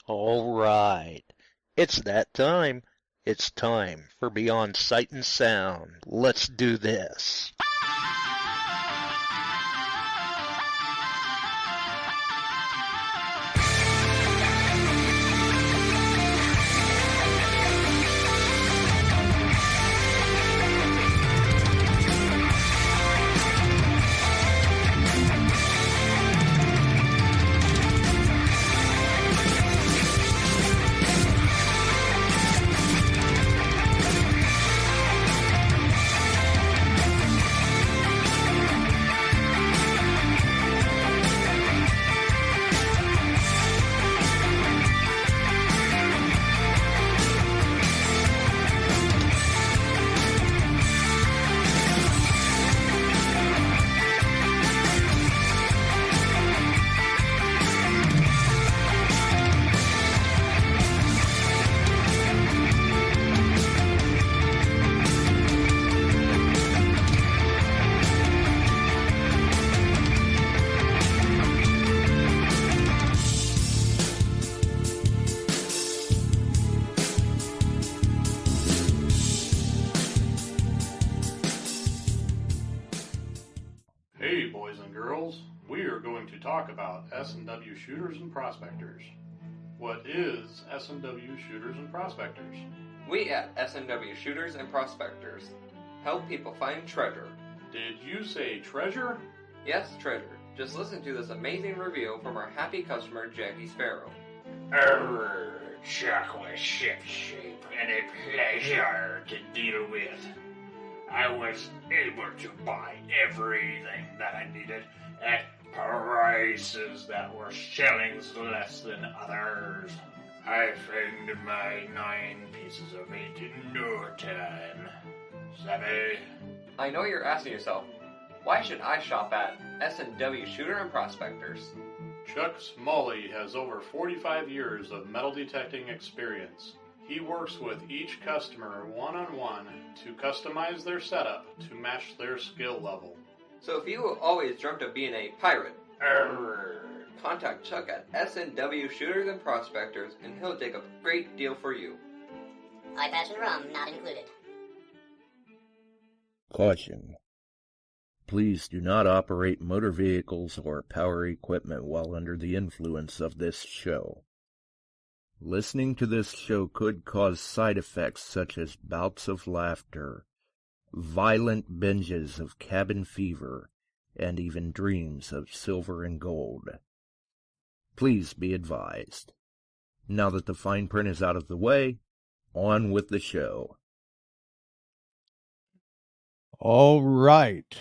All right. It's that time. It's time for Beyond Sight and Sound. Let's do this. Hey boys and girls, we are going to talk about S&W shooters and prospectors. What is S&W shooters and prospectors? We at S&W Shooters and Prospectors help people find treasure. Did you say treasure? Yes, treasure. Just listen to this amazing review from our happy customer, Jackie Sparrow. Chocolate ship shape and a pleasure to deal with. I was able to buy everything that I needed at prices that were shillings less than others. I found my 9 pieces of meat in no time. Savvy? I know you're asking yourself, why should I shop at S&W Shooter and Prospectors? Chuck Smalley has over 45 years of metal detecting experience. He works with each customer one-on-one to customize their setup to match their skill level. So if you always dreamt of being a pirate, contact Chuck at S&W Shooters and Prospectors and he'll take a great deal for you. iPads and rum not included. Caution. Please do not operate motor vehicles or power equipment while under the influence of this show. Listening to this show could cause side effects such as bouts of laughter, violent binges of cabin fever, and even dreams of silver and gold. Please be advised. Now that the fine print is out of the way, on with the show. All right.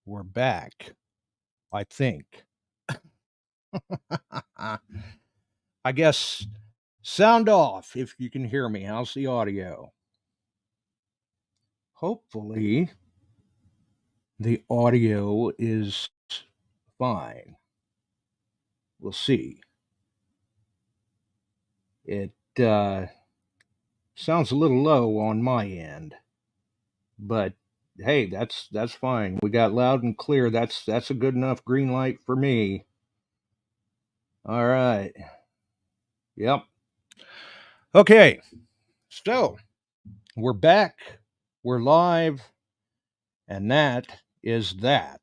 We're back, I think. I guess sound off if you can hear me. How's the audio? Hopefully, the audio is fine. We'll see. It sounds a little low on my end, but hey, that's fine. We got loud and clear. That's a good enough green light for me. All right. Yep. Okay. So, we're back. We're live. And that is that.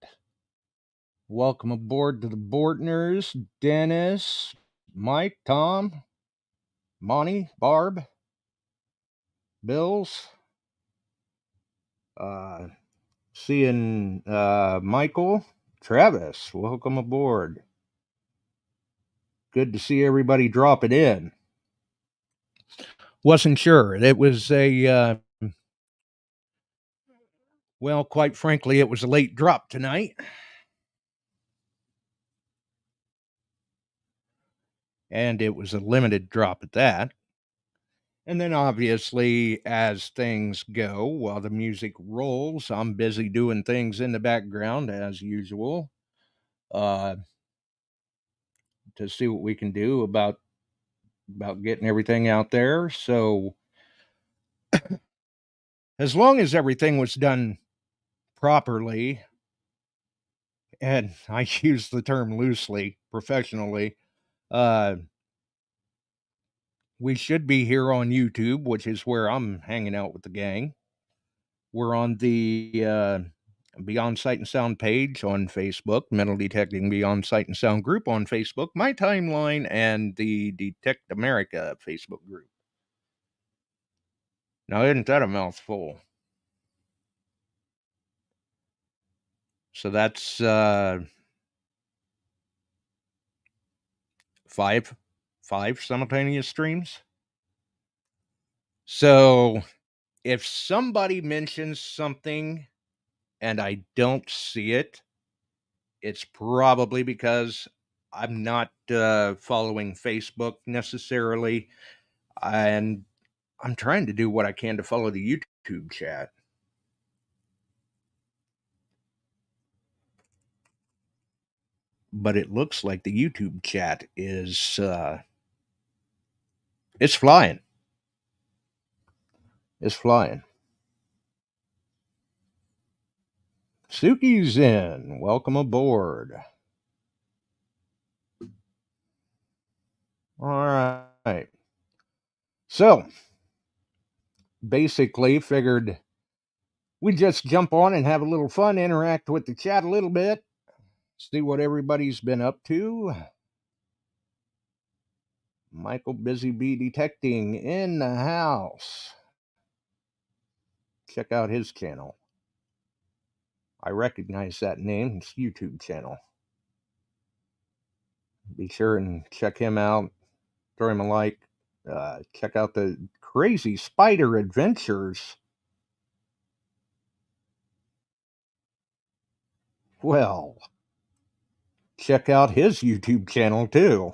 Welcome aboard to the Bortners, Dennis, Mike, Tom, Monty, Barb, Bills. Seeing Michael, Travis, welcome aboard. Good to see everybody drop it in. Wasn't sure. It was well, quite frankly, it was a late drop tonight. And it was a limited drop at that. And then obviously, as things go, while the music rolls, I'm busy doing things in the background as usual. To see what we can do about getting everything out there. So as long as everything was done properly, and I use the term loosely, professionally, We should be here on YouTube, which is where I'm hanging out with the gang. We're on the Beyond Sight and Sound page on Facebook, Metal Detecting Beyond Sight and Sound group on Facebook, my timeline, and the Detect America Facebook group. Now, isn't that a mouthful? So that's five simultaneous streams. So if somebody mentions something and I don't see it, it's probably because I'm not following Facebook necessarily, and I'm trying to do what I can to follow the YouTube chat. But it looks like the YouTube chat is it's flying. It's flying. Suki's in. Welcome aboard. All right. So, basically, figured we'd just jump on and have a little fun, interact with the chat a little bit, see what everybody's been up to. Michael Busy Bee Detecting in the house. Check out his channel. I recognize that name. It's YouTube channel. Be sure and check him out. Throw him a like. Check out the Crazy Spider Adventures. Well, check out his YouTube channel too.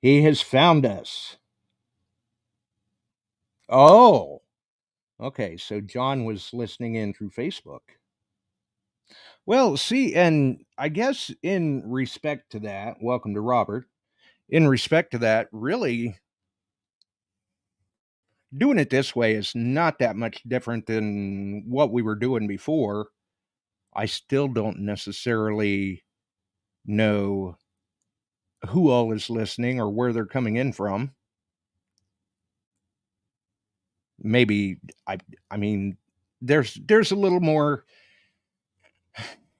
He has found us. Oh, okay. So John was listening in through Facebook. Well, see, and I guess in respect to that, welcome to Robert. In respect to that, really doing it this way is not that much different than what we were doing before. I still don't necessarily know who all is listening or where they're coming in from. Maybe I mean there's a little more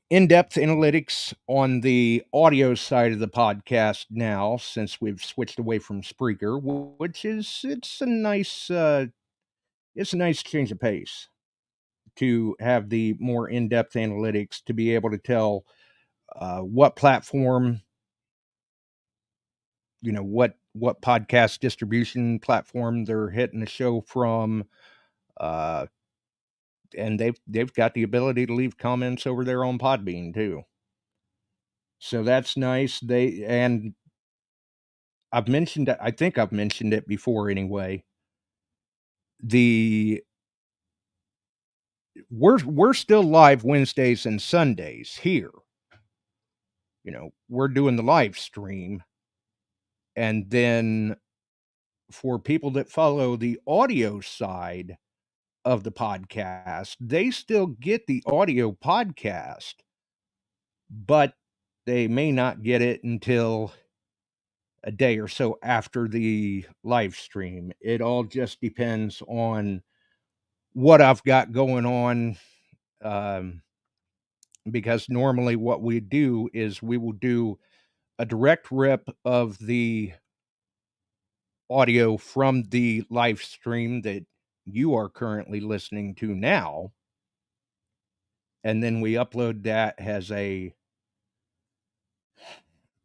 in-depth analytics on the audio side of the podcast now since we've switched away from Spreaker, which is it's a nice change of pace to have the more in-depth analytics to be able to tell what platform, what podcast distribution platform they're hitting the show from, and they've got the ability to leave comments over there on PodBean too. So that's nice. And I think I've mentioned it before anyway. We're still live Wednesdays and Sundays here. We're doing the live stream. And then for people that follow the audio side of the podcast, they still get the audio podcast, but they may not get it until a day or so after the live stream. It all just depends on what I've got going on. Because normally what we do is we will do a direct rip of the audio from the live stream that you are currently listening to now. And then we upload that as a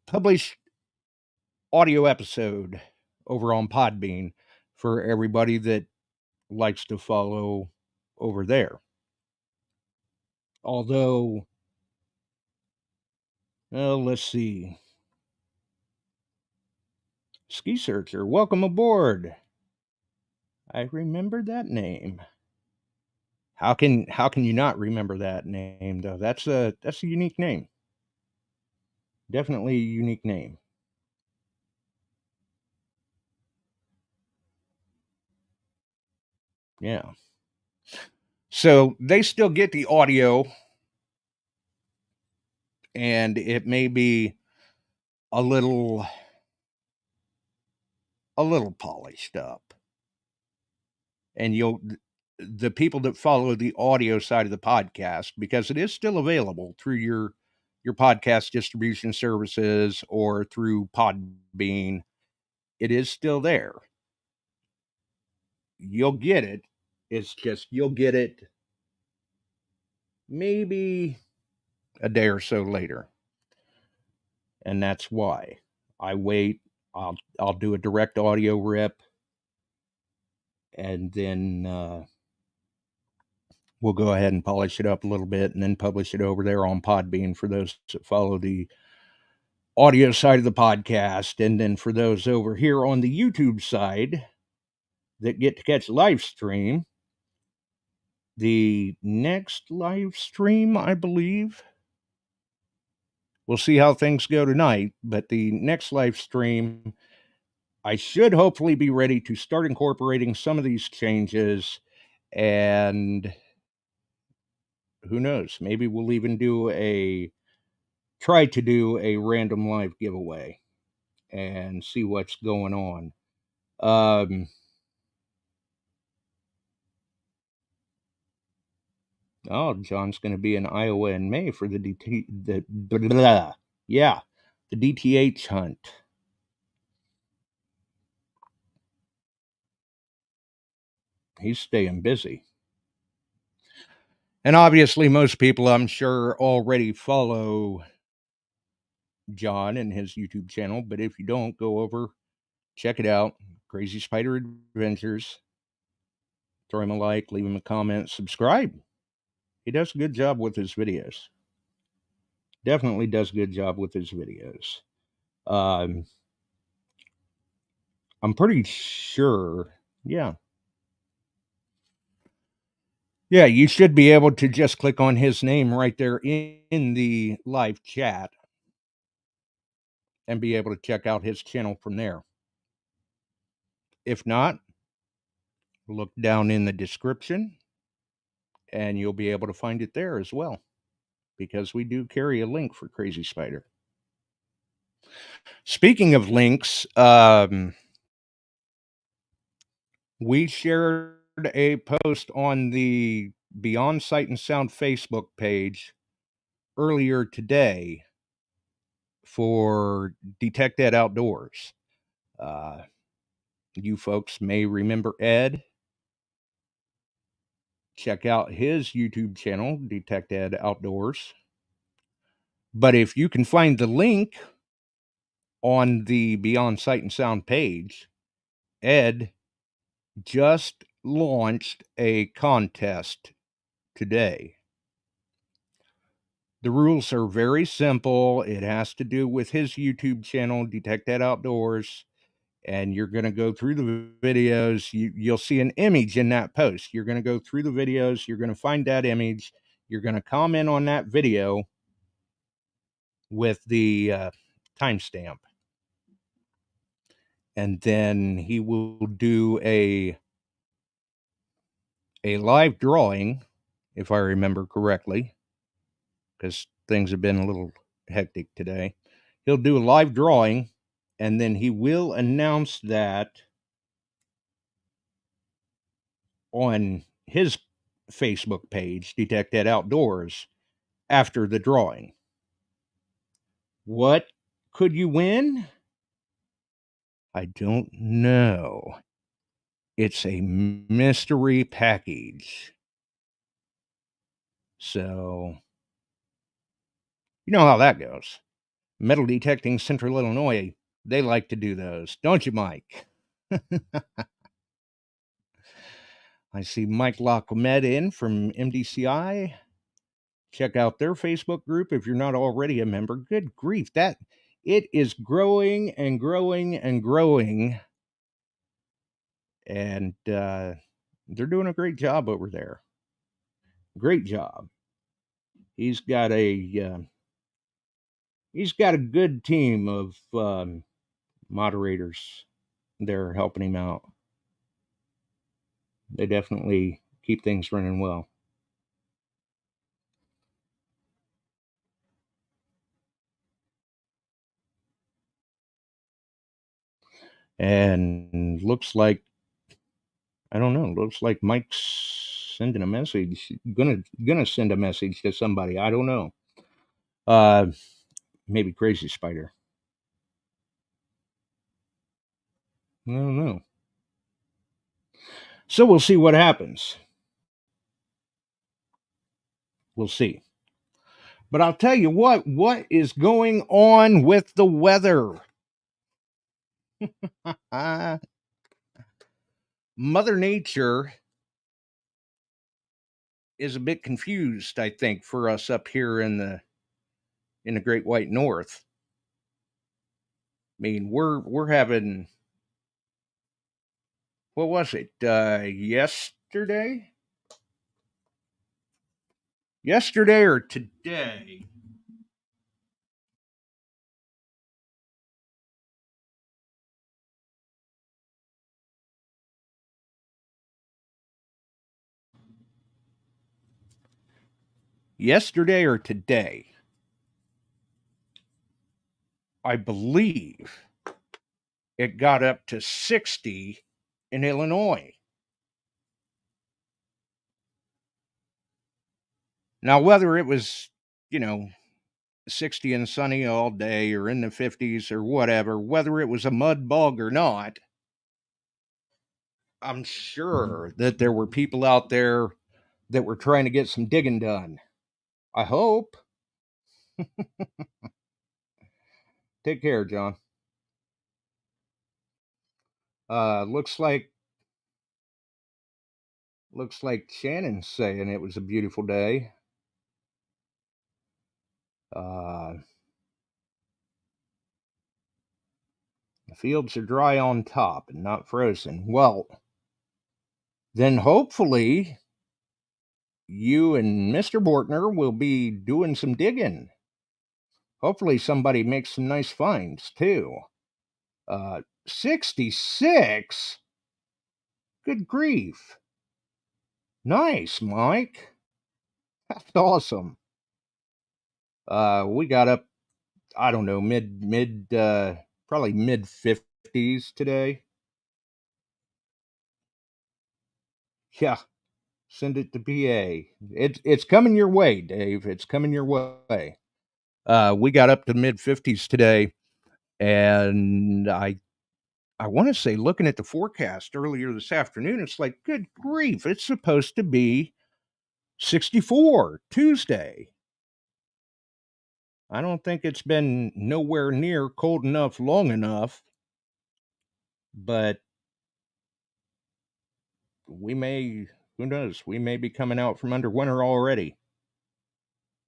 published audio episode over on PodBean for everybody that likes to follow over there. Although, let's see. Ski Searcher, welcome aboard. I remember that name. How can you not remember that name though? That's a unique name. Definitely a unique name. Yeah. So they still get the audio and it may be a little polished up. And the people that follow the audio side of the podcast, because it is still available through your podcast distribution services or through PodBean, it is still there. You'll get it. It's just you'll get it maybe a day or so later. And that's why I wait. I'll do a direct audio rip, and then we'll go ahead and polish it up a little bit and then publish it over there on PodBean for those that follow the audio side of the podcast. And then for those over here on the YouTube side that get to catch live stream, the next live stream, I believe, we'll see how things go tonight, but the next live stream, I should hopefully be ready to start incorporating some of these changes, and who knows, maybe we'll even try to do a random live giveaway and see what's going on. John's going to be in Iowa in May for the DTH hunt. He's staying busy. And obviously, most people, I'm sure, already follow John and his YouTube channel. But if you don't, go over, check it out. Crazy Spider Adventures. Throw him a like, leave him a comment, subscribe. He does a good job with his videos. Definitely does a good job with his videos. I'm pretty sure, yeah, you should be able to just click on his name right there in the live chat and be able to check out his channel from there. If not, look down in the description and you'll be able to find it there as well, because we do carry a link for Crazy Spider. Speaking of links, we shared a post on the Beyond Sight and Sound Facebook page earlier today for Detect Ed Outdoors. You folks may remember Ed. Check out his YouTube channel, Detect Ed Outdoors. But if you can find the link on the Beyond Sight and Sound page, Ed just launched a contest today. The rules are very simple. It has to do with his YouTube channel, Detect Ed Outdoors. And you're going to go through the videos. You'll see an image in that post. You're going to go through the videos. You're going to find that image. You're going to comment on that video with the timestamp. And then he will do a live drawing, if I remember correctly, because things have been a little hectic today. He'll do a live drawing, and then he will announce that on his Facebook page, Detect Ed Outdoors, after the drawing. What could you win? I don't know. It's a mystery package. So, you know how that goes. Metal Detecting Central Illinois, they like to do those. Don't you, Mike? I see Mike Lacomette in from MDCI. Check out their Facebook group if you're not already a member. Good grief, that it is growing and growing and growing. And they're doing a great job over there. Great job. He's got a good team of moderators there helping him out. They definitely keep things running well. And looks like, I don't know, looks like Mike's sending a message, gonna send a message to somebody. I don't know. Maybe Crazy Spider. I don't know. So we'll see what happens. We'll see. But I'll tell you what is going on with the weather? Mother Nature is a bit confused, I think, for us up here in the Great White North. I mean, we're having, what was it? Yesterday or today? Yesterday or today, I believe it got up to 60 in Illinois. Now, whether it was, 60 and sunny all day or in the 50s or whatever, whether it was a mud bog or not, I'm sure that there were people out there that were trying to get some digging done. I hope. Take care, John. Looks like Shannon's saying it was a beautiful day. The fields are dry on top and not frozen. Well, then hopefully you and Mr. Bortner will be doing some digging. Hopefully somebody makes some nice finds too. 66? Good grief. Nice, Mike. That's awesome. We got up, I don't know, probably mid 50s today. Yeah, send it to PA. It's coming your way, Dave. It's coming your way. We got up to mid 50s today, and I want to say, looking at the forecast earlier this afternoon, it's like, good grief, it's supposed to be 64 Tuesday. I don't think it's been nowhere near cold enough long enough, but we may, who knows, we may be coming out from under winter already.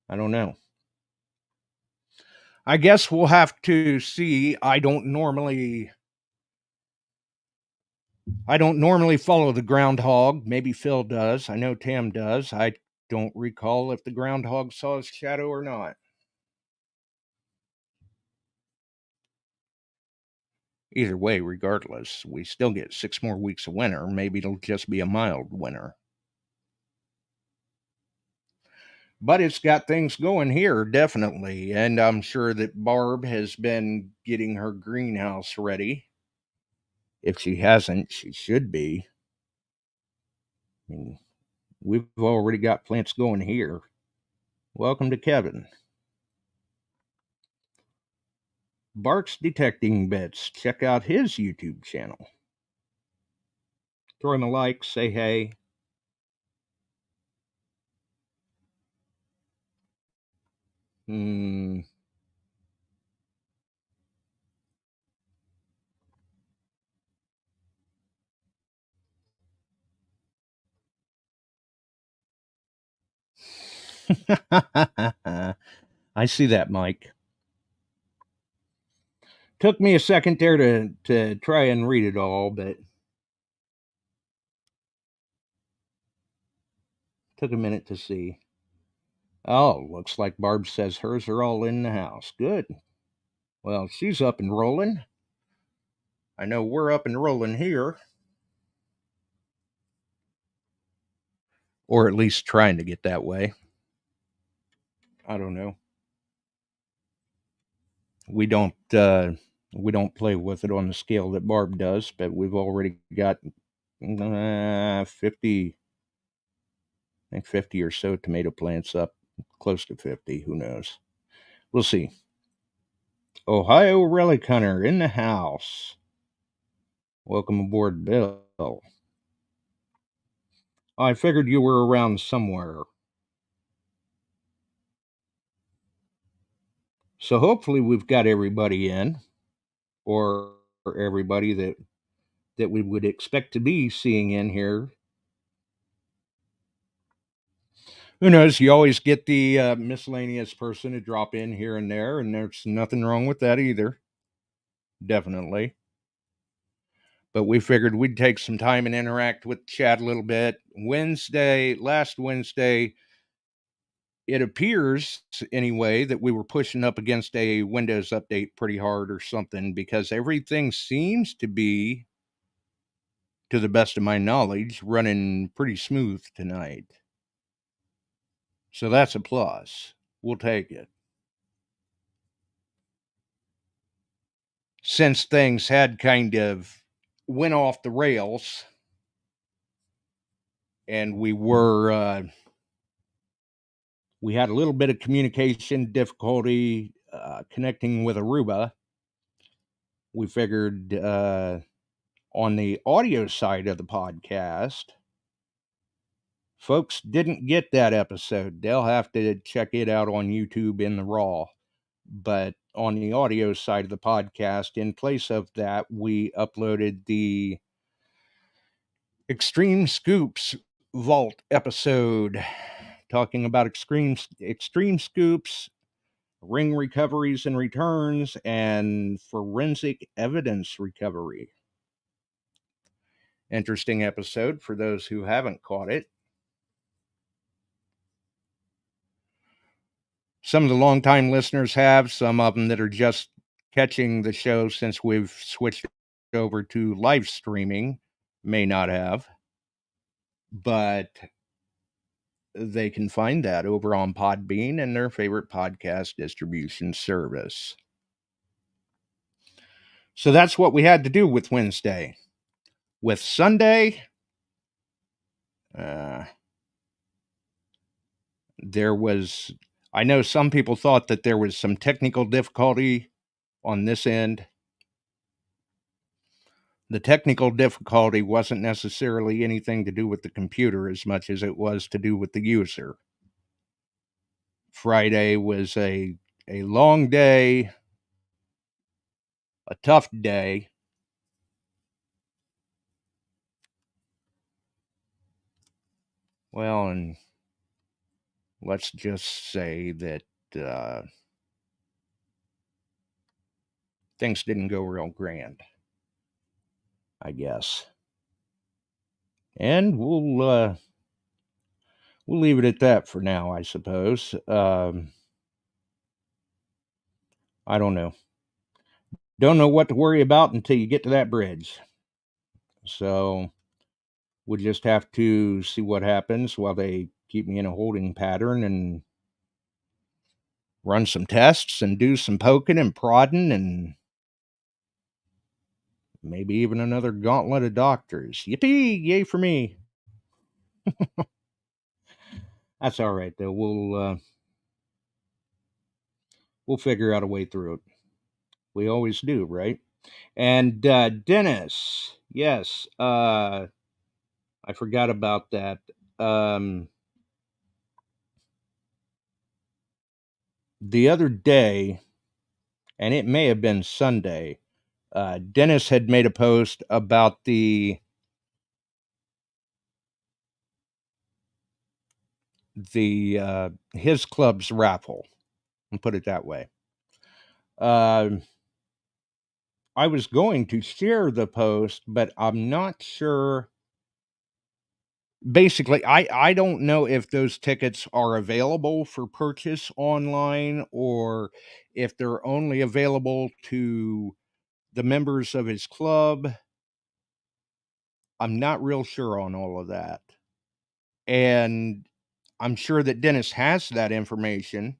I don't know. I guess we'll have to see. I don't normally follow the groundhog. Maybe Phil does. I know Tam does. I don't recall if the groundhog saw his shadow or not. Either way, regardless, we still get 6 more weeks of winter. Maybe it'll just be a mild winter. But it's got things going here, definitely. And I'm sure that Barb has been getting her greenhouse ready. If she hasn't, she should be. I mean, we've already got plants going here. Welcome to Kevin. Bark's Detecting Bits. Check out his YouTube channel. Throw him a like, say hey. I see that, Mike. Took me a second there to try and read it all, but took a minute to see. Oh, looks like Barb says hers are all in the house. Good. Well, she's up and rolling. I know we're up and rolling here. Or at least trying to get that way. I don't know. We don't We don't play with it on the scale that Barb does, but we've already got 50, I think 50 or so tomato plants up, close to 50, who knows. We'll see. Ohio Relic Hunter in the house. Welcome aboard, Bill. I figured you were around somewhere. So hopefully we've got everybody in, or everybody that we would expect to be seeing in here. Who knows? You always get the miscellaneous person to drop in here and there, and there's nothing wrong with that either. Definitely. But we figured we'd take some time and interact with chat a little bit. Last Wednesday, it appears anyway that we were pushing up against a Windows update pretty hard or something, because everything seems to be, to the best of my knowledge, running pretty smooth tonight. So that's a plus. We'll take it. Since things had kind of went off the rails and we had a little bit of communication difficulty connecting with Aruba, we figured on the audio side of the podcast, folks didn't get that episode. They'll have to check it out on YouTube in the raw. But on the audio side of the podcast, in place of that, we uploaded the Extreme Scoops Vault episode talking about extreme scoops, ring recoveries and returns, and forensic evidence recovery. Interesting episode for those who haven't caught it. Some of the longtime listeners have, some of them that are just catching the show since we've switched over to live streaming may not have, but they can find that over on PodBean and their favorite podcast distribution service. So that's what we had to do with Wednesday. With Sunday, there was, I know some people thought that there was some technical difficulty on this end. The technical difficulty wasn't necessarily anything to do with the computer as much as it was to do with the user. Friday was a long day, a tough day. Well, and let's just say that things didn't go real grand, I guess. And we'll leave it at that for now, I suppose. I don't know. Don't know what to worry about until you get to that bridge. So we'll just have to see what happens while they keep me in a holding pattern and run some tests and do some poking and prodding and maybe even another gauntlet of doctors. Yippee! Yay for me. That's all right, though. We'll figure out a way through it. We always do, right? And Dennis, yes, I forgot about that. The other day, and it may have been Sunday, Dennis had made a post about his club's raffle, and put it that way. I was going to share the post, but I'm not sure. Basically, I don't know if those tickets are available for purchase online or if they're only available to the members of his club. I'm not real sure on all of that. And I'm sure that Dennis has that information.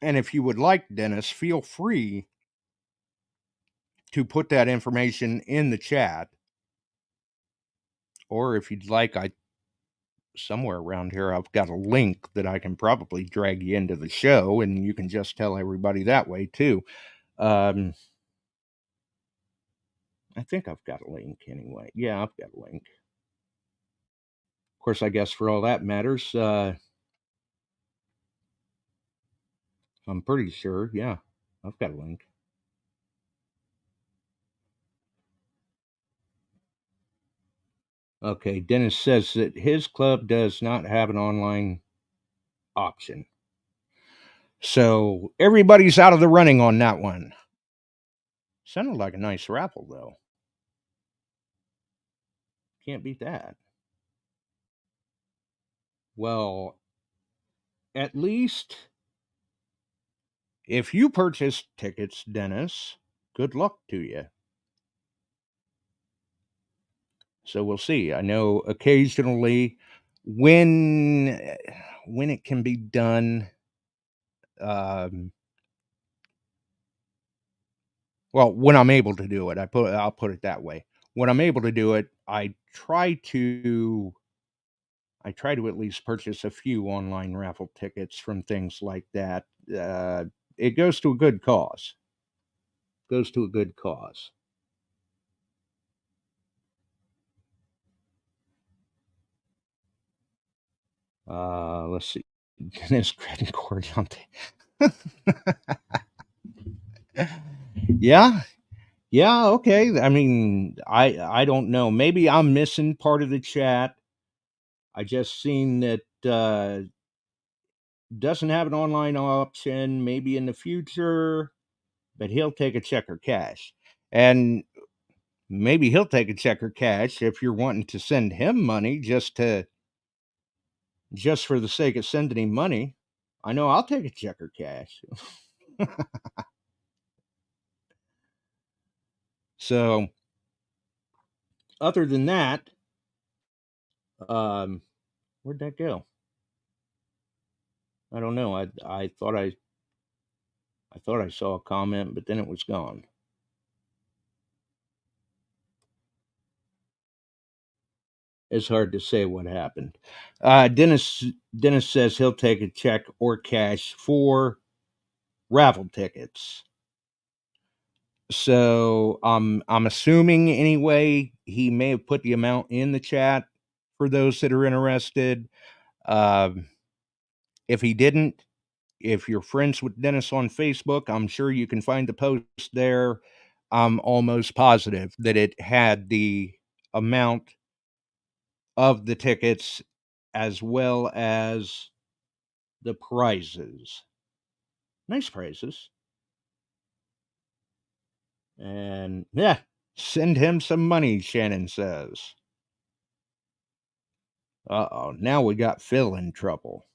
And if you would like, Dennis, feel free to put that information in the chat. Or if you'd like, somewhere around here, I've got a link that I can probably drag you into the show, and you can just tell everybody that way too. I think I've got a link anyway. Yeah, I've got a link. Of course, I guess for all that matters, I'm pretty sure. Yeah, I've got a link. Okay, Dennis says that his club does not have an online option. So everybody's out of the running on that one. Sounded like a nice raffle, though. Can't beat that. Well, at least if you purchase tickets, Dennis, good luck to you. So we'll see. I know occasionally when it can be done, well, when I'm able to do it, I'll put it that way. When I'm able to do it, I try to at least purchase a few online raffle tickets from things like that. It goes to a good cause. Let's see. Dennis credit card on Yeah. Yeah, okay. I mean, I don't know. Maybe I'm missing part of the chat. I just seen that doesn't have an online option, maybe in the future, but he'll take a check or cash. And maybe he'll take a check or cash if you're wanting to send him money just for the sake of sending him money. I know I'll take a check or cash. So other than that, where'd that go? I don't know. I thought I saw a comment, but then it was gone. It's hard to say what happened. Dennis says he'll take a check or cash for raffle tickets. So I'm assuming anyway he may have put the amount in the chat for those that are interested. If he didn't, if you're friends with Dennis on Facebook, I'm sure you can find the post there. I'm almost positive that it had the amount of the tickets as well as the prizes. Nice prizes. And yeah, send him some money, Shannon says. Uh-oh, now we got Phil in trouble.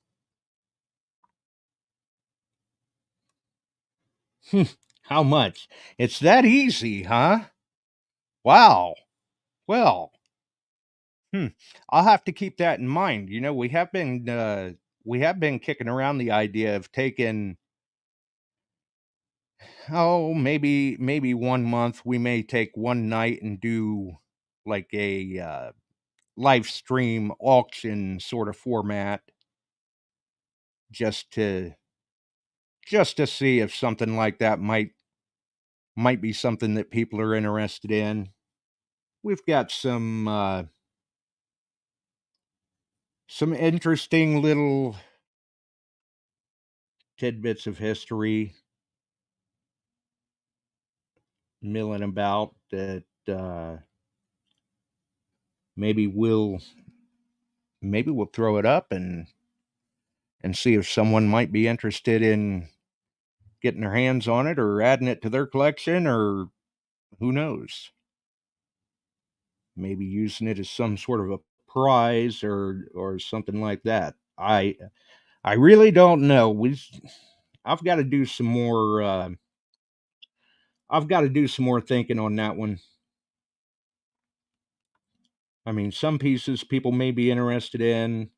How much? It's that easy, huh? Wow. Well, I'll have to keep that in mind. You know, we have been kicking around the idea of taking maybe 1 month we may take one night and do like a live stream auction sort of format just to see if something like that might be something that people are interested in. We've got some interesting little tidbits of history milling about that maybe we'll throw it up and see if someone might be interested in getting their hands on it or adding it to their collection, or who knows, maybe using it as some sort of a prize or something like that. I really don't know. I've got to do some more thinking on that one. I mean, some pieces people may be interested in.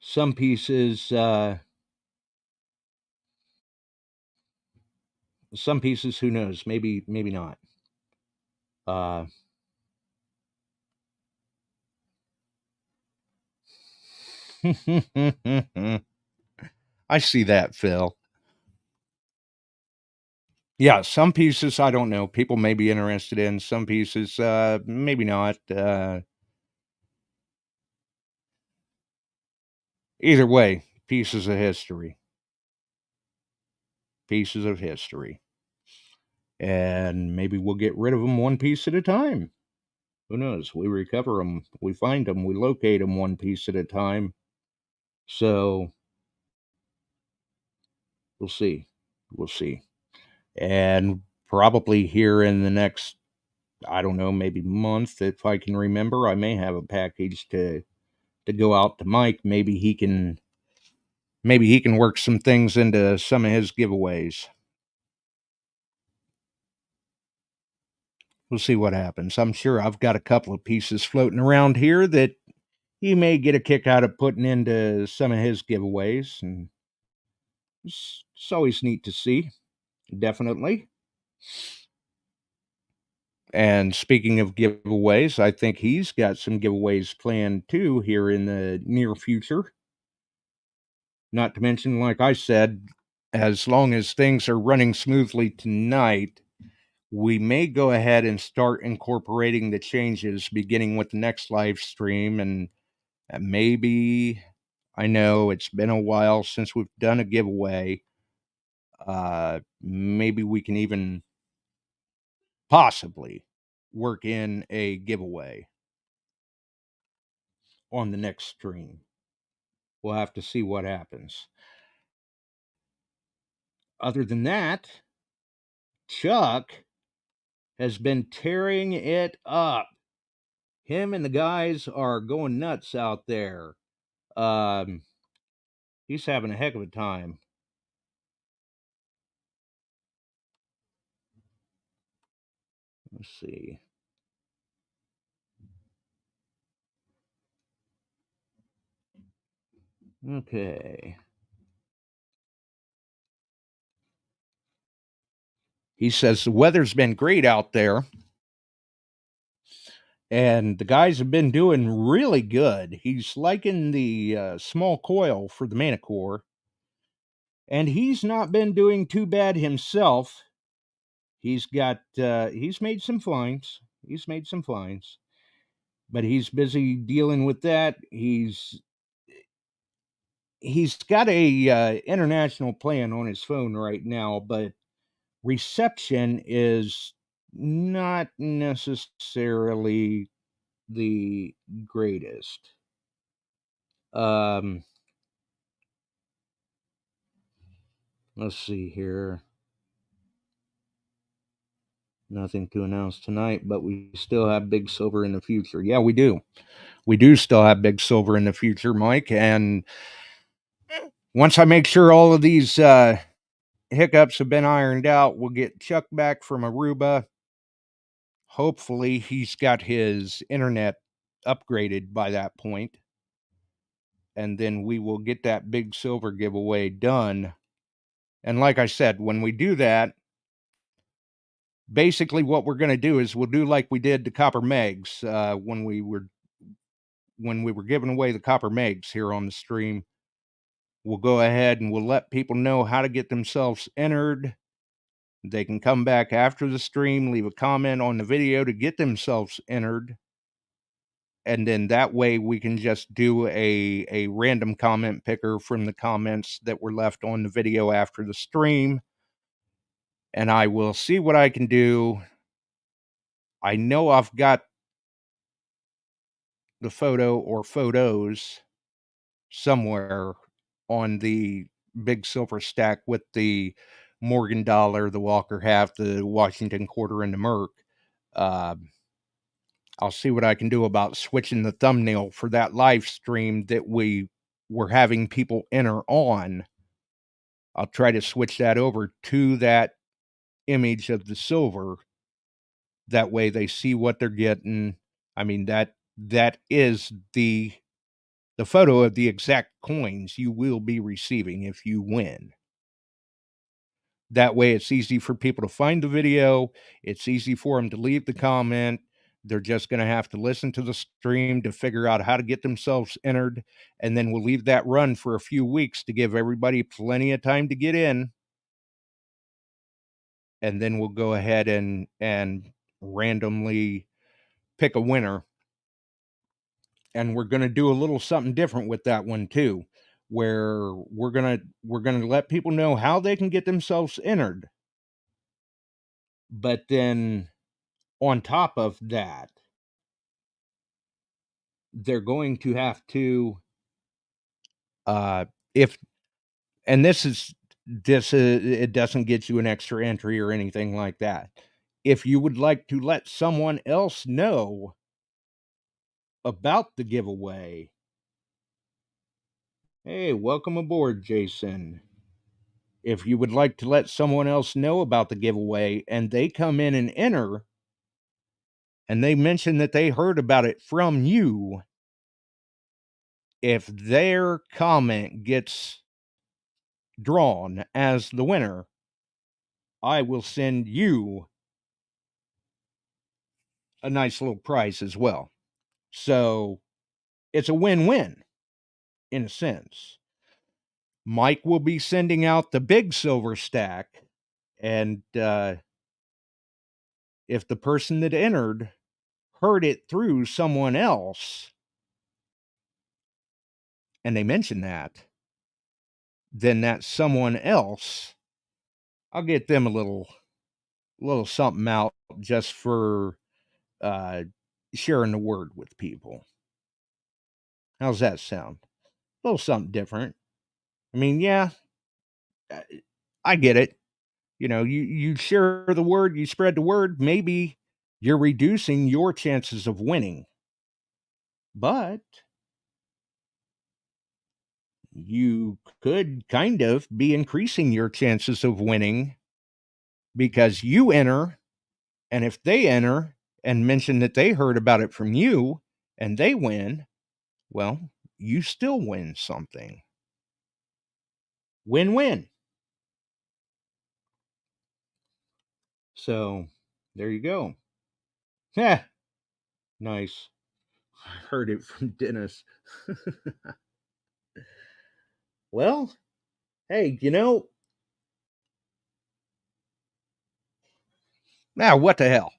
Some pieces Some pieces, who knows? Maybe not. I see that, Phil. Yeah, some pieces I don't know. People may be interested in. Some pieces, maybe not. Either way, pieces of history. Pieces of history. And maybe we'll get rid of them one piece at a time. Who knows? We recover them, we find them, we locate them one piece at a time. So we'll see. We'll see. And probably here in the next, I don't know, maybe month, if I can remember, I may have a package to go out to Mike. Maybe he can work some things into some of his giveaways. We'll see what happens. I'm sure I've got a couple of pieces floating around here that he may get a kick out of putting into some of his giveaways, and it's always neat to see. Definitely. And speaking of giveaways, I think he's got some giveaways planned too here in the near future. Not to mention, like I said, as long as things are running smoothly tonight, we may go ahead and start incorporating the changes beginning with the next live stream. And maybe, I know it's been a while since we've done a giveaway. Maybe we can even possibly work in a giveaway on the next stream. We'll have to see what happens. Other than that, Chuck has been tearing it up. Him and the guys are going nuts out there. He's having a heck of a time. Let's see. Okay. He says the weather's been great out there, and the guys have been doing really good. He's liking the small coil for the MANTICORE, and he's not been doing too bad himself. He's made some finds. But he's busy dealing with that. He's got a international plan on his phone right now, but reception is not necessarily the greatest. Let's see here. Nothing to announce tonight, but we still have Big Silver in the future. Yeah, we do. We do still have Big Silver in the future, Mike. And once I make sure all of these hiccups have been ironed out, we'll get Chuck back from Aruba. Hopefully, he's got his internet upgraded by that point. And then we will get that Big Silver giveaway done. And like I said, when we do that, basically what we're going to do is we'll do like we did the Copper Megs when we were giving away the Copper Megs here on the stream. We'll go ahead and we'll let people know how to get themselves entered. They can come back after the stream, leave a comment on the video to get themselves entered. And then that way we can just do a random comment picker from the comments that were left on the video after the stream. And I will see what I can do. I know I've got the photo or photos somewhere on the Big Silver stack with the Morgan dollar, the Walker half, the Washington quarter, and the Merc. I'll see what I can do about switching the thumbnail for that live stream that we were having people enter on. I'll try to switch that over to that image of the silver. That way they see what they're getting. I mean, that is the photo of the exact coins you will be receiving if you win. That way it's easy for people to find the video. It's easy for them to leave the comment. They're just going to have to listen to the stream to figure out how to get themselves entered. And then we'll leave that run for a few weeks to give everybody plenty of time to get in. And then we'll go ahead and randomly pick a winner. And we're going to do a little something different with that one too, where we're going to let people know how they can get themselves entered. But then on top of that, they're going to have to if and this it doesn't get you an extra entry or anything like that. If you would like to let someone else know about the giveaway, hey, welcome aboard, Jason. If you would like to let someone else know about the giveaway and they come in and enter and they mention that they heard about it from you, if their comment gets drawn as the winner, I will send you a nice little prize as well. So it's a win-win in a sense. Mike will be sending out the big silver stack, and if the person that entered heard it through someone else and they mention that, then that someone else, I'll get them a little something out just for sharing the word with people. How's that sound? A little something different. I mean, yeah, I get it. You know, you share the word, you spread the word, maybe you're reducing your chances of winning. But you could kind of be increasing your chances of winning because you enter, and if they enter and mention that they heard about it from you and they win, well, you still win something. Win-win. So, there you go. Yeah, nice. I heard it from Dennis. Well, hey, now what the hell?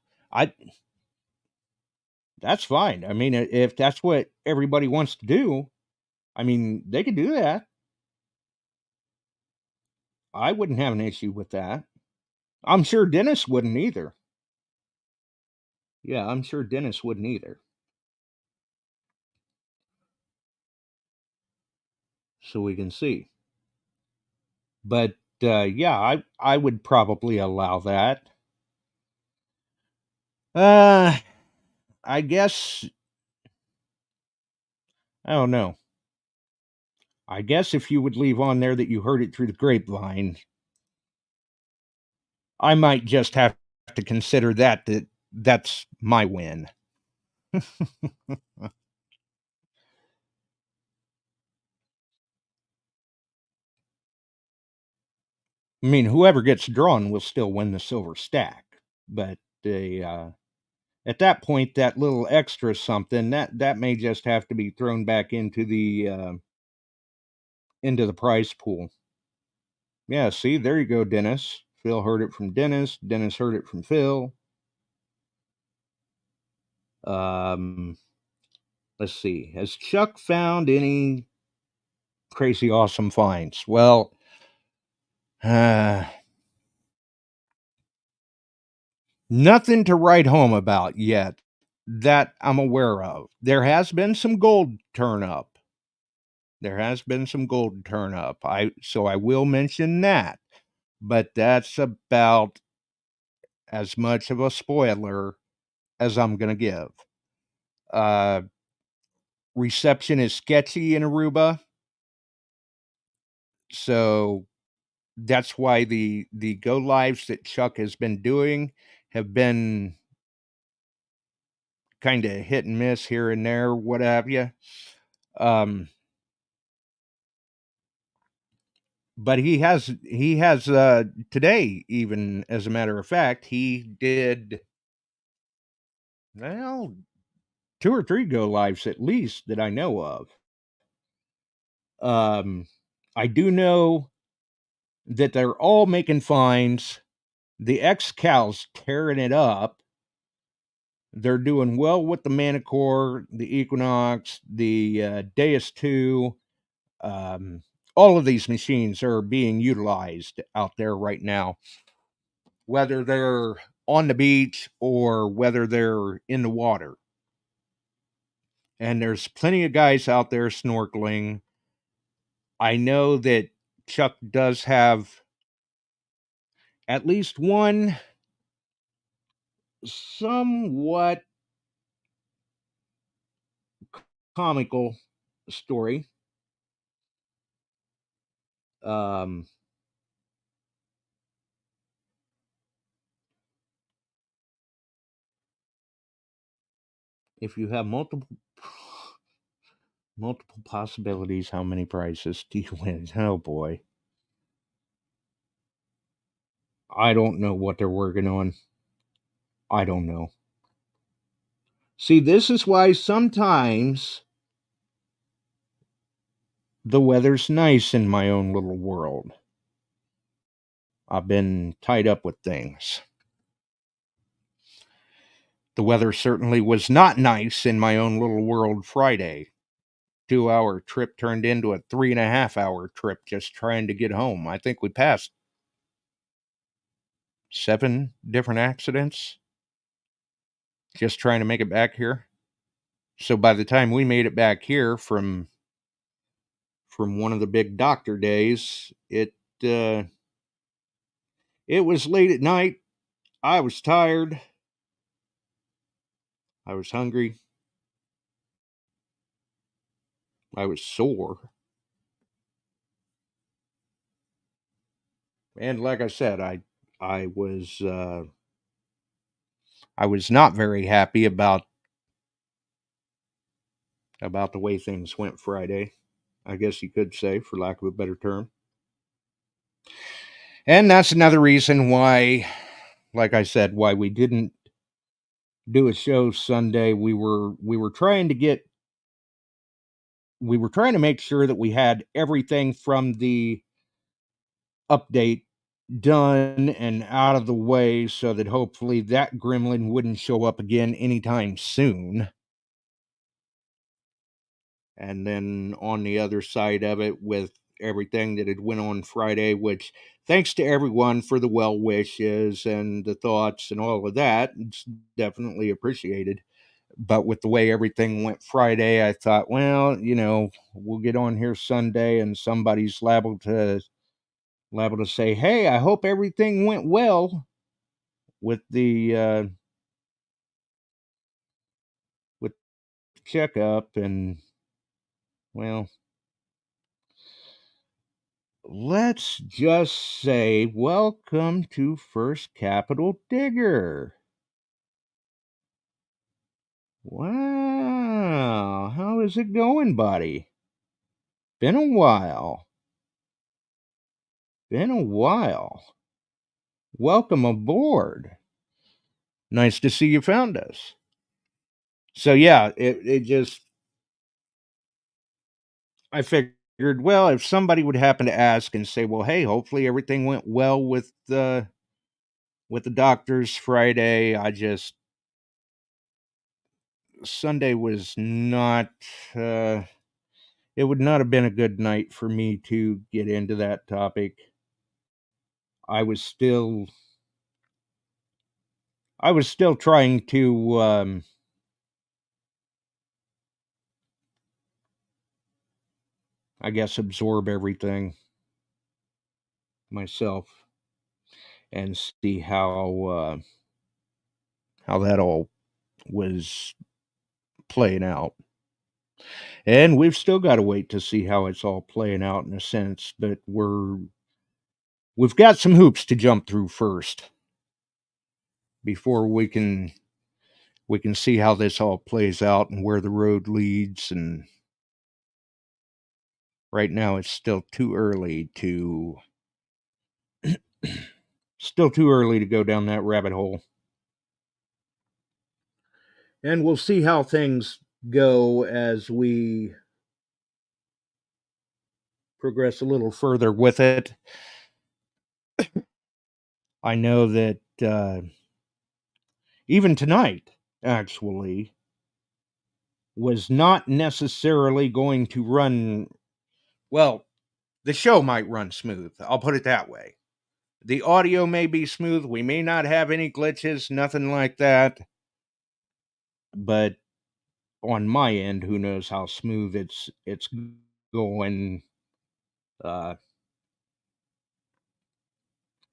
That's fine. I mean, if that's what everybody wants to do, I mean, they could do that. I wouldn't have an issue with that. I'm sure Dennis wouldn't either. Yeah, I'm sure Dennis wouldn't either. So we can see. But yeah, I would probably allow that. I guess I don't know. I guess if you would leave on there that you heard it through the grapevine, I might just have to consider that's my win. I mean, whoever gets drawn will still win the silver stack, but at that point, that little extra something that may just have to be thrown back into the prize pool. Yeah, see, there you go, Dennis. Phil heard it from Dennis. Dennis heard it from Phil. Let's see. Has Chuck found any crazy awesome finds? Well, nothing to write home about yet that I'm aware of. There has been some gold turn up. So I will mention that. But that's about as much of a spoiler as I'm going to give. Reception is sketchy in Aruba. So that's why the go lives that Chuck has been doing have been kind of hit and miss here and there, what have you. but he has today, even as a matter of fact, he did, well, 2 or 3 go lives at least that I know of. I do know that they're all making finds. The X-Cal's tearing it up. They're doing well with the MANTICORE, the Equinox, the Deus 2. All of these machines are being utilized out there right now, whether they're on the beach or whether they're in the water. And there's plenty of guys out there snorkeling. I know that Chuck does have at least one somewhat comical story. If you have multiple possibilities, how many prizes do you win? Oh boy. I don't know what they're working on. I don't know. See, this is why sometimes the weather's nice in my own little world. I've been tied up with things. The weather certainly was not nice in my own little world Friday. 2-hour trip turned into a 3.5-hour trip just trying to get home. I think we passed 7 different accidents just trying to make it back here. So by the time we made it back here from one of the big doctor days, it was late at night. I was tired. I was hungry. I was sore. And like I said, I was not very happy about the way things went Friday, I guess you could say, for lack of a better term. And that's another reason why, like I said, why we didn't do a show Sunday. We were trying to make sure that we had everything from the update done and out of the way so that hopefully that gremlin wouldn't show up again anytime soon. And then on the other side of it, with everything that had went on Friday, which thanks to everyone for the well wishes and the thoughts and all of that, it's definitely appreciated. But with the way everything went Friday, I thought, well, we'll get on here Sunday and somebody's liable to say, hey, I hope everything went well with the checkup. And well, let's just say welcome to First Capital Digger. Wow, how is it going, buddy? Been a while. Welcome aboard. Nice to see you found us. So yeah, it just, I figured, well, if somebody would happen to ask and say, well, hey, hopefully everything went well with the doctors Friday. Sunday was not, it would not have been a good night for me to get into that topic. I was still trying to, I guess, absorb everything myself and see how that all was playing out. And we've still got to wait to see how it's all playing out in a sense, but we've got some hoops to jump through first before we can see how this all plays out and where the road leads. And right now it's still too early to go down that rabbit hole. And we'll see how things go as we progress a little further with it. I know that even tonight, actually, was not necessarily going to run, well, the show might run smooth. I'll put it that way. The audio may be smooth. We may not have any glitches, nothing like that. But on my end, who knows how smooth it's going.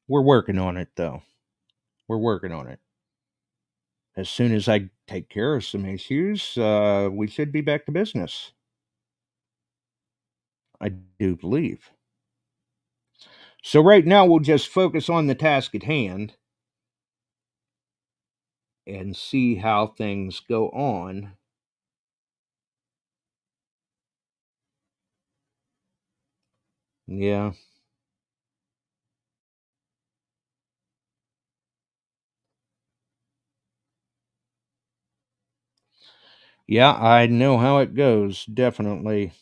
We're working on it, though. We're working on it. As soon as I take care of some issues, we should be back to business. I do believe. So right now, we'll just focus on the task at hand and see how things go on. Yeah. Yeah, I know how it goes, definitely.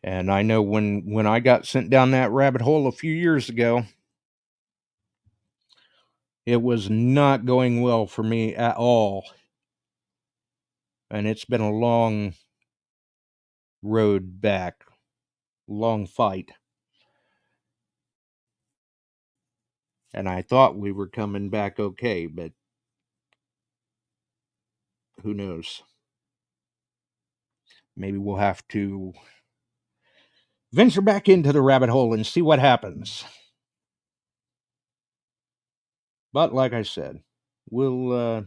And I know when I got sent down that rabbit hole a few years ago, it was not going well for me at all. And it's been a long road back, long fight. And I thought we were coming back okay, but who knows? Maybe we'll have to venture back into the rabbit hole and see what happens. But like I said, we'll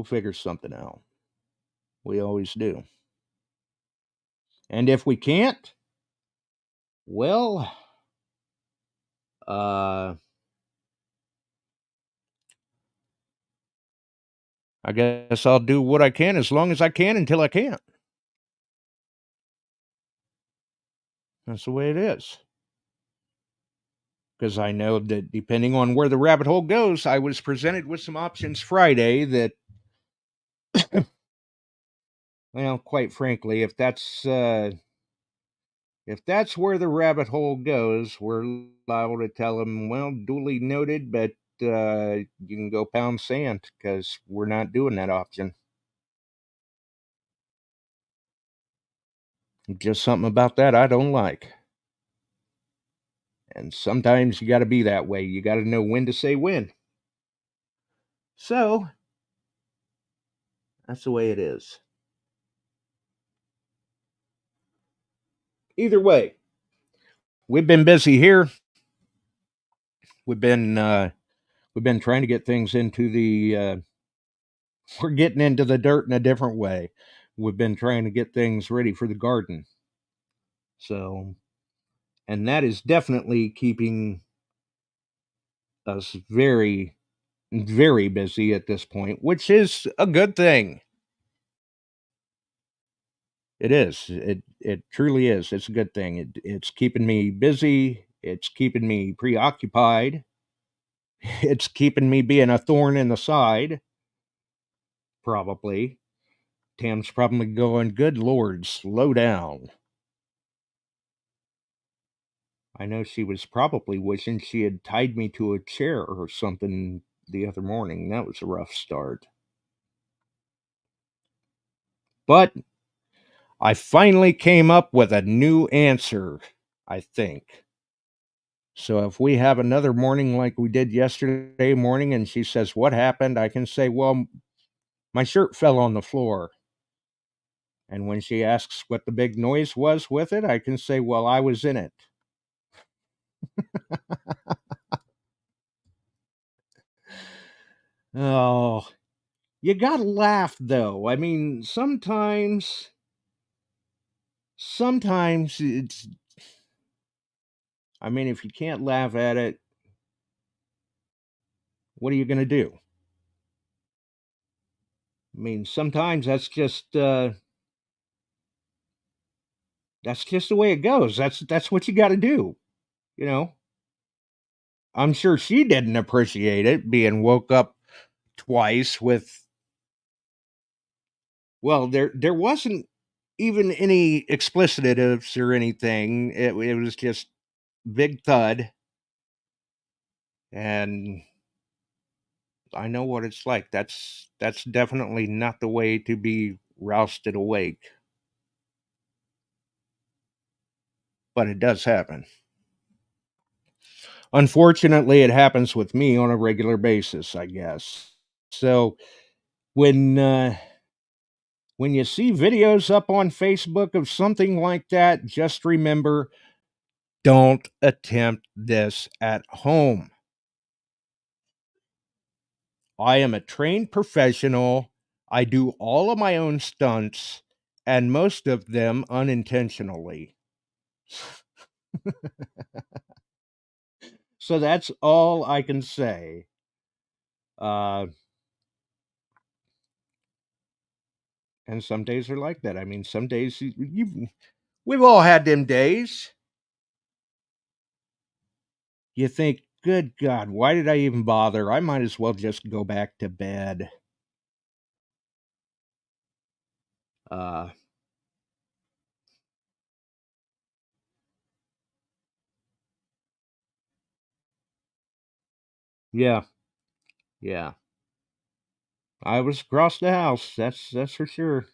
figure something out. We always do. And if we can't, well, I guess I'll do what I can as long as I can until I can't. That's the way it is. Because I know that depending on where the rabbit hole goes, I was presented with some options Friday that, well, quite frankly, if that's where the rabbit hole goes, we're liable to tell them, well, duly noted, but you can go pound sand because we're not doing that option. Just something about that I don't like. And sometimes you got to be that way. You got to know when to say when. So, that's the way it is. Either way, we've been busy here. We've been trying to get things into the we're getting into the dirt in a different way. We've been trying to get things ready for the garden. So, and that is definitely keeping us very, very busy at this point, which is a good thing. It is. It truly is. It's a good thing. It's keeping me busy. It's keeping me preoccupied. It's keeping me being a thorn in the side. Probably. Tam's probably going, good Lord, slow down. I know she was probably wishing she had tied me to a chair or something the other morning. That was a rough start. But I finally came up with a new answer, I think. So if we have another morning like we did yesterday morning and she says, what happened? I can say, well, my shirt fell on the floor. And when she asks what the big noise was with it, I can say, well, I was in it. Oh, you gotta laugh though. I mean, sometimes it's, I mean, if you can't laugh at it, what are you going to do? I mean, sometimes that's just the way it goes. That's what you got to do, you know. I'm sure she didn't appreciate it being woke up twice with. Well, there wasn't even any explicitives or anything. It was just big thud, and I know what it's like. That's definitely not the way to be rousted awake. But it does happen. Unfortunately, it happens with me on a regular basis, I guess. So when you see videos up on Facebook of something like that, just remember, don't attempt this at home. I am a trained professional. I do all of my own stunts, and most of them unintentionally. So that's all I can say. And some days are like that. I mean, some days we've all had them days. You think, good God, why did I even bother? I might as well just go back to bed. Uh, yeah, yeah. I was across the house. That's for sure.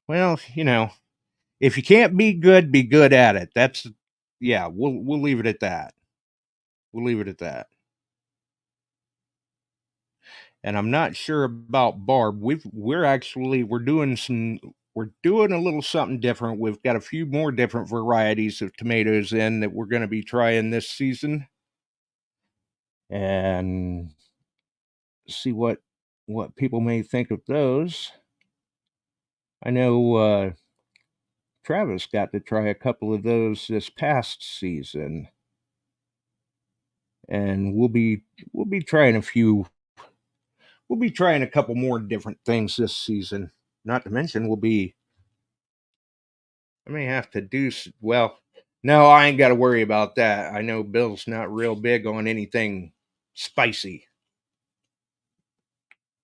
Well, if you can't be good at it. Yeah. We'll leave it at that. We'll leave it at that. And I'm not sure about Barb. We're doing a little something different. We've got a few more different varieties of tomatoes in that we're going to be trying this season, and see what people may think of those. I know Travis got to try a couple of those this past season, and we'll be trying a few. We'll be trying a couple more different things this season. Not to mention, I may have to do well. No, I ain't got to worry about that. I know Bill's not real big on anything spicy,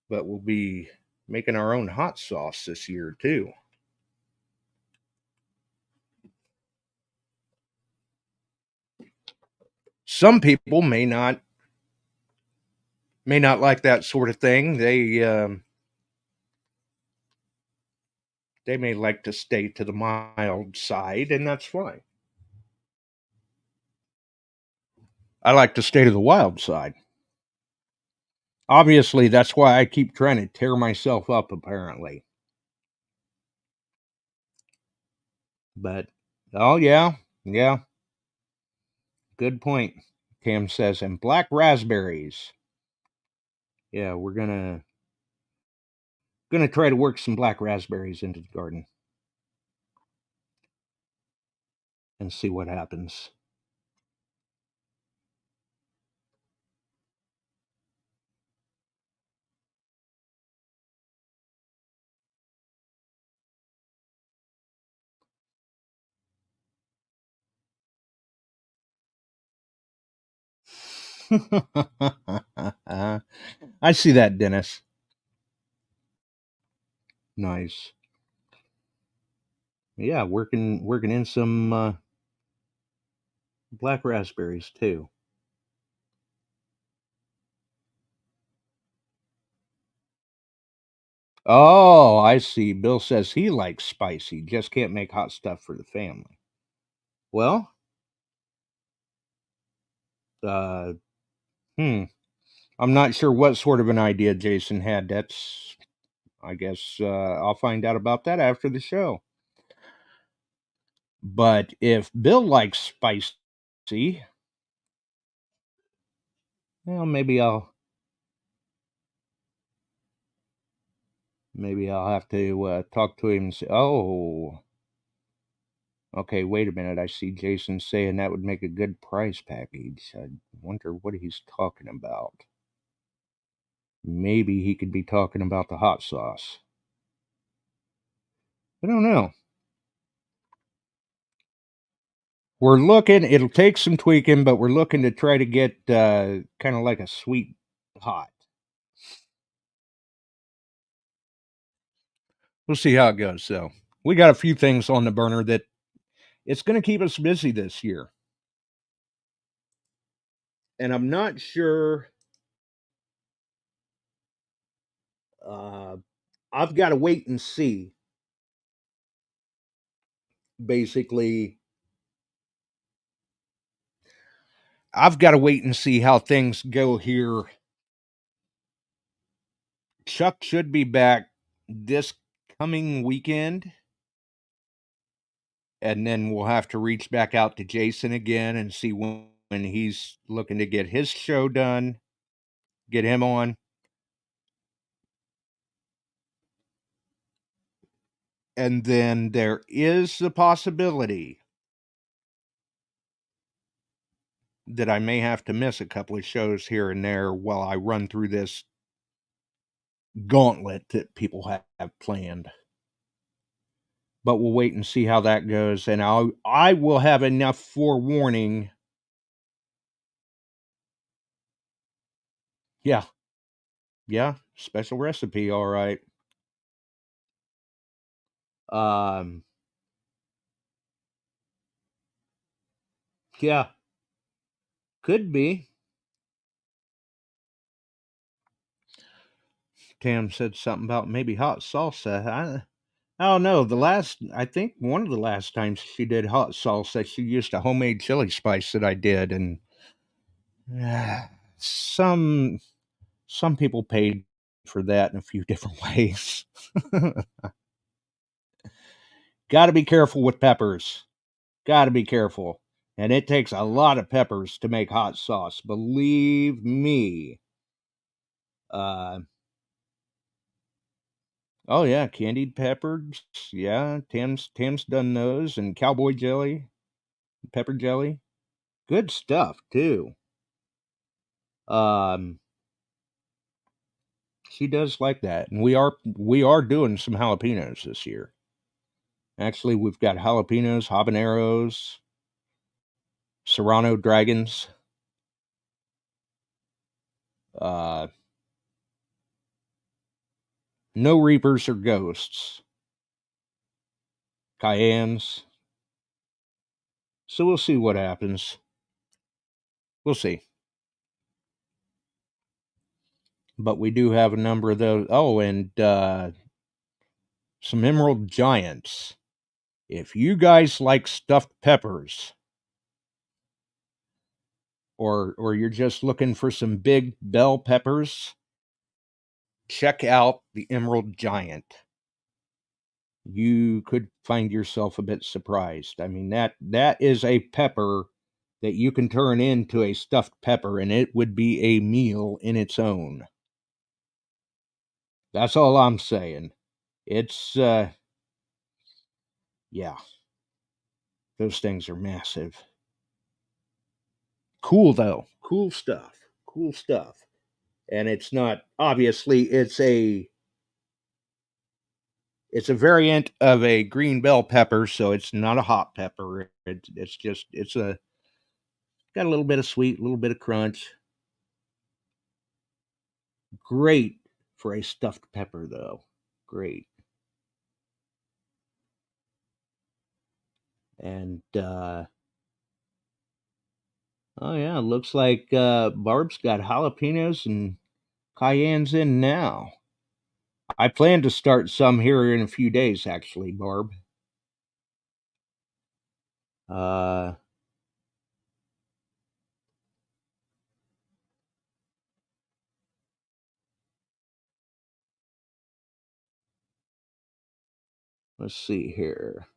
but we'll be making our own hot sauce this year too. Some people may not like that sort of thing. They may like to stay to the mild side, and that's fine. I like to stay to the wild side. Obviously, that's why I keep trying to tear myself up, apparently. But, oh, yeah, yeah. Good point, Cam says. And black raspberries. Yeah, we're gonna try to work some black raspberries into the garden and see what happens. I see that, Dennis. Nice. Yeah, working in some black raspberries too. Oh, I see. Bill says he likes spicy, just can't make hot stuff for the family. Well, uh, I'm not sure what sort of an idea Jason had. I guess I'll find out about that after the show. But if Bill likes spicy, well, maybe I'll have to talk to him and say, oh, okay, wait a minute. I see Jason saying that would make a good price package. I wonder what he's talking about. maybe he could be talking about the hot sauce. I don't know. We're looking, it'll take some tweaking, but we're looking to try to get kind of like a sweet hot. We'll see how it goes. So we got a few things on the burner that it's going to keep us busy this year. And I'm not sure. I've got to wait and see. Basically, I've got to wait and see how things go here. Chuck should be back this coming weekend. And then we'll have to reach back out to Jason again and see when he's looking to get his show done, get him on. And then there is the possibility that I may have to miss a couple of shows here and there while I run through this gauntlet that people have planned. But we'll wait and see how that goes. And I will have enough forewarning. Yeah. Yeah. Special recipe. All right. Yeah. Could be. Tam said something about maybe hot salsa. I don't know. I think one of the last times she did hot salsa, she used a homemade chili spice that I did, and some people paid for that in a few different ways. Got to be careful with peppers. Got to be careful. And it takes a lot of peppers to make hot sauce. Believe me. Oh yeah, candied peppers. Yeah, Tam's done those, and cowboy jelly, pepper jelly. Good stuff too. She does like that, and we are doing some jalapenos this year. Actually, we've got jalapenos, habaneros, serrano dragons. No reapers or ghosts. Cayennes. So we'll see what happens. We'll see. But we do have a number of those. Oh, and some emerald giants. If you guys like stuffed peppers, or you're just looking for some big bell peppers, check out the emerald giant. You could find yourself a bit surprised. I mean, that is a pepper that you can turn into a stuffed pepper, and it would be a meal in its own. That's all I'm saying. It's yeah. Those things are massive. Cool though. Cool stuff. Cool stuff. And it's not, obviously it's a variant of a green bell pepper, so it's not a hot pepper. It's got a little bit of sweet, a little bit of crunch. Great for a stuffed pepper, though. Great. And oh yeah, looks like Barb's got jalapenos and cayennes in now. I plan to start some here in a few days, actually, Barb. Let's see here.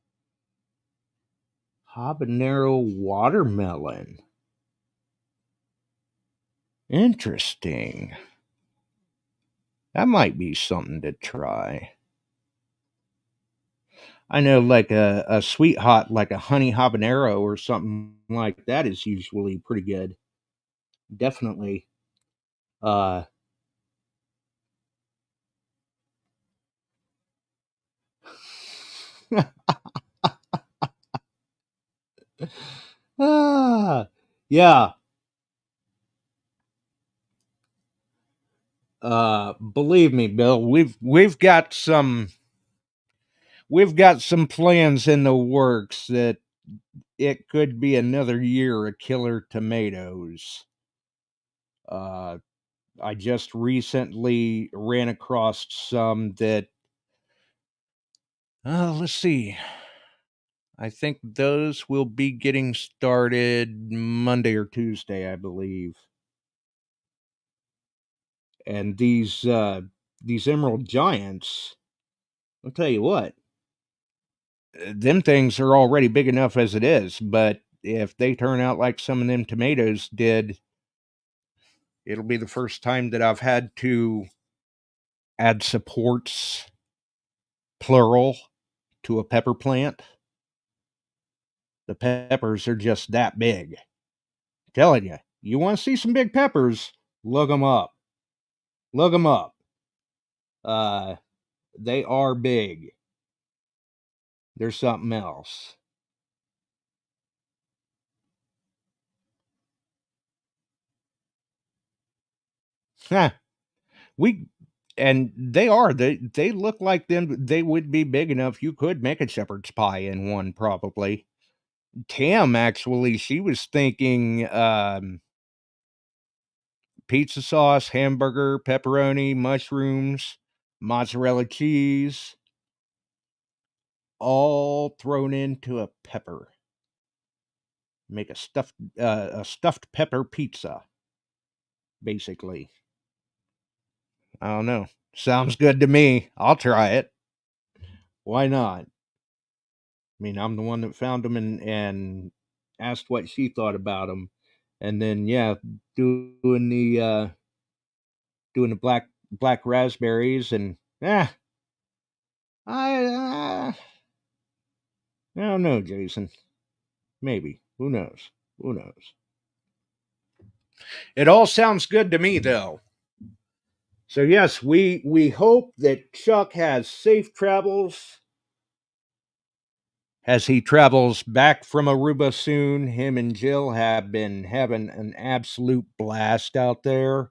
Habanero watermelon. Interesting. That might be something to try. I know like a sweet hot, like a honey habanero or something like that is usually pretty good. Definitely. Yeah. Believe me, Bill, we've got some plans in the works that it could be another year of killer tomatoes. I just recently ran across some that let's see. I think those will be getting started Monday or Tuesday, I believe. And these Emerald Giants, I'll tell you what, them things are already big enough as it is, but if they turn out like some of them tomatoes did, it'll be the first time that I've had to add supports, plural, to a pepper plant. The peppers are just that big. I'm telling you, you want to see some big peppers, look them up. Look them up. They are big. There's something else. Huh. They look like them. They would be big enough. You could make a shepherd's pie in one, probably. Tam, actually, she was thinking pizza sauce, hamburger, pepperoni, mushrooms, mozzarella cheese, all thrown into a pepper. Make a stuffed pepper pizza, basically. I don't know. Sounds good to me. I'll try it. Why not? I mean, I'm the one that found them and asked what she thought about them, and then yeah, doing the black raspberries and I don't know, Jason. Maybe. Who knows? Who knows? It all sounds good to me, though. So yes, we hope that Chuck has safe travels as he travels back from Aruba soon. Him and Jill have been having an absolute blast out there.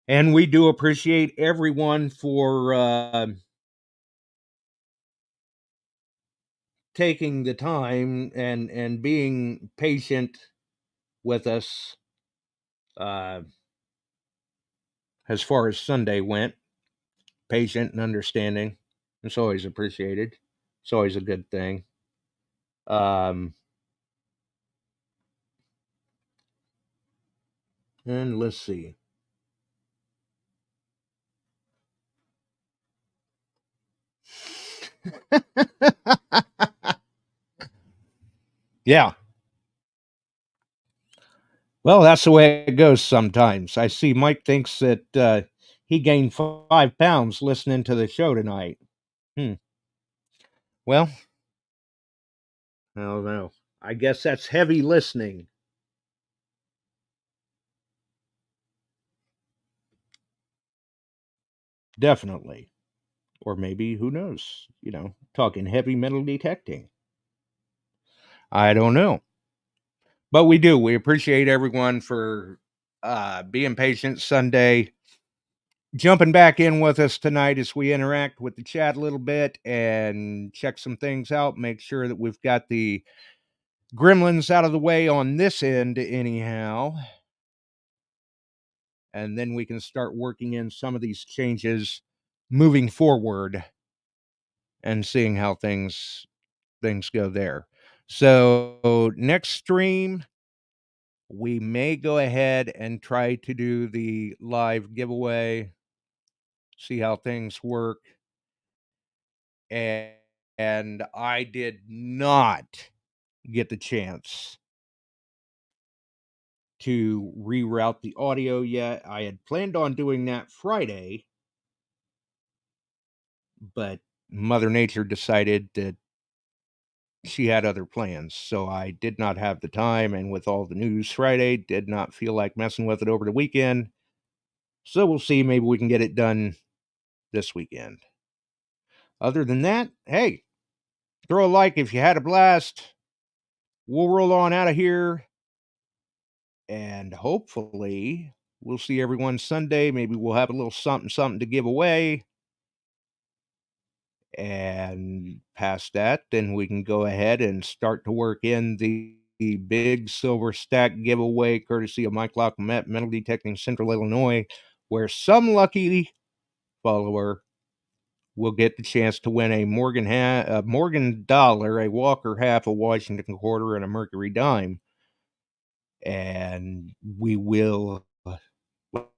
And we do appreciate everyone for taking the time and being patient with us as far as Sunday went. Patient and understanding. It's always appreciated. It's always a good thing. And let's see. Yeah. Well, that's the way it goes sometimes. I see Mike thinks that he gained 5 pounds listening to the show tonight. Well, I don't know. I guess that's heavy listening. Definitely. Or maybe, who knows, talking heavy metal detecting. I don't know. But we do. We appreciate everyone for being patient Sunday, jumping back in with us tonight as we interact with the chat a little bit and check some things out. Make sure that we've got the gremlins out of the way on this end, anyhow. And then we can start working in some of these changes moving forward and seeing how things go there. So next stream, we may go ahead and try to do the live giveaway, see how things work. And I did not get the chance to reroute the audio yet. I had planned on doing that Friday, but Mother Nature decided that she had other plans, so I did not have the time, and with all the news Friday, did not feel like messing with it over the weekend. So we'll see, maybe we can get it done this weekend. Other than that, hey, throw a like if you had a blast. We'll roll on out of here. And hopefully we'll see everyone Sunday. Maybe we'll have a little something to give away. And past that, then we can go ahead and start to work in the big silver stack giveaway courtesy of Mike Lockham, Metal Detecting Central Illinois, where some lucky follower will get the chance to win a Morgan dollar, a Walker half, a Washington quarter, and a Mercury dime. And we will,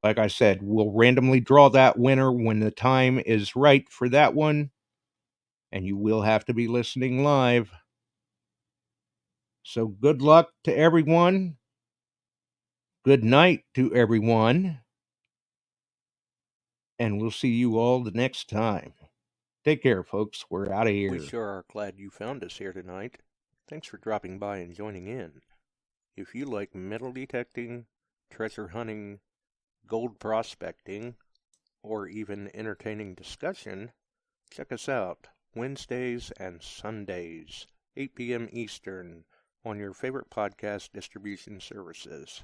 like I said, we'll randomly draw that winner when the time is right for that one. And you will have to be listening live. So good luck to everyone. Good night to everyone. And we'll see you all the next time. Take care, folks. We're out of here. We sure are glad you found us here tonight. Thanks for dropping by and joining in. If you like metal detecting, treasure hunting, gold prospecting, or even entertaining discussion, check us out Wednesdays and Sundays, 8 p.m. Eastern, on your favorite podcast distribution services.